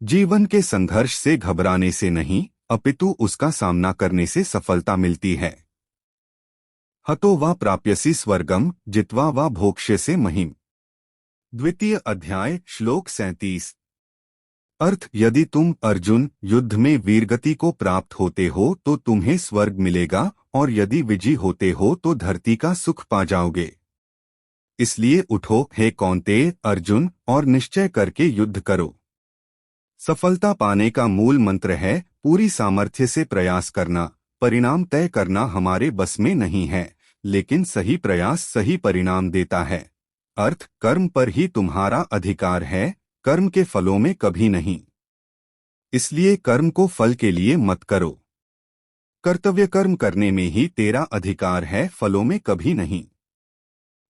जीवन के संघर्ष से घबराने से नहीं, अपितु उसका सामना करने से सफलता मिलती है। हतो वा प्राप्यसि स्वर्गम जित्वा वा भोक्ष्यसे महिम। द्वितीय अध्याय श्लोक 37। अर्थ, यदि तुम अर्जुन युद्ध में वीरगति को प्राप्त होते हो तो तुम्हें स्वर्ग मिलेगा, और यदि विजयी होते हो तो धरती का सुख पा जाओगे। इसलिए उठो हे कौन्तेय अर्जुन, और निश्चय करके युद्ध करो। सफलता पाने का मूल मंत्र है पूरी सामर्थ्य से प्रयास करना। परिणाम तय करना हमारे बस में नहीं है, लेकिन सही प्रयास सही परिणाम देता है। अर्थ, कर्म पर ही तुम्हारा अधिकार है, कर्म के फलों में कभी नहीं। इसलिए कर्म को फल के लिए मत करो। कर्तव्य कर्म करने में ही तेरा अधिकार है, फलों में कभी नहीं।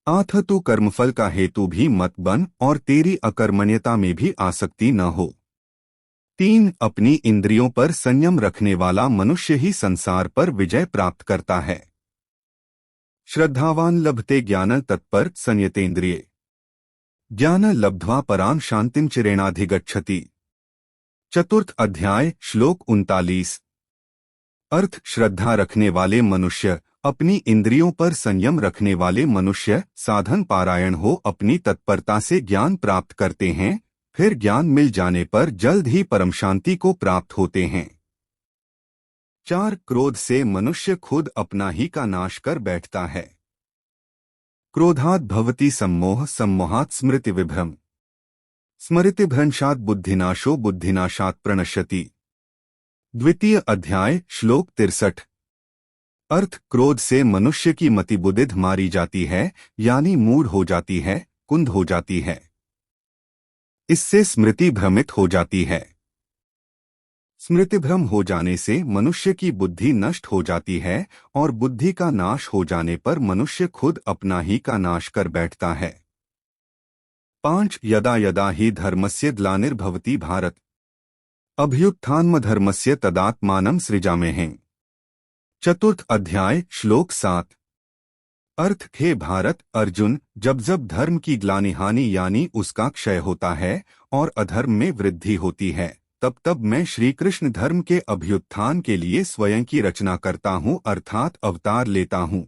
आथ तू कर्मफल का हेतु भी मत बन, और तेरी अकर्मण्यता में भी आसक्ति न हो। 3. अपनी इंद्रियों पर संयम रखने वाला मनुष्य ही संसार पर विजय प्राप्त करता है। श्रद्धावान लभते ज्ञान तत्पर संयतेन्द्रिये। ज्ञान लब्ध्वा परां शांतिं चिरेणाधिगच्छति। चतुर्थ अध्याय श्लोक 39। अर्थ, श्रद्धा रखने वाले मनुष्य, अपनी इंद्रियों पर संयम रखने वाले मनुष्य साधन पारायण हो अपनी तत्परता से ज्ञान प्राप्त करते हैं, फिर ज्ञान मिल जाने पर जल्द ही परम शांति को प्राप्त होते हैं। 4. क्रोध से मनुष्य खुद अपना ही का नाश कर बैठता है। क्रोधात् भवति सम्मोह, सम्मोहात् स्मृति विभ्रम, स्मृतिभ्रंशात् बुद्धिनाशो, बुद्धिनाशात् प्रणश्यति। द्वितीय अध्याय श्लोक 63। अर्थ, क्रोध से मनुष्य की मति बुद्धिद मारी जाती है, यानी मूढ़ हो जाती है, कुंद हो जाती है। इससे स्मृति भ्रमित हो जाती है। स्मृतिभ्रम हो जाने से मनुष्य की बुद्धि नष्ट हो जाती है, और बुद्धि का नाश हो जाने पर मनुष्य खुद अपना ही का नाश कर बैठता है। 5. यदा यदा ही धर्मस्य ग्लानिर्भवति भारत, अभ्युत्थानमधर्मस्य तदात्मानं सृजाम्यहम्। चतुर्थ अध्याय श्लोक 7। अर्थ, हे भारत अर्जुन, जब जब धर्म की ग्लानि हानि यानी उसका क्षय होता है और अधर्म में वृद्धि होती है, तब तब मैं श्री कृष्ण धर्म के अभ्युत्थान के लिए स्वयं की रचना करता हूँ, अर्थात अवतार लेता हूँ।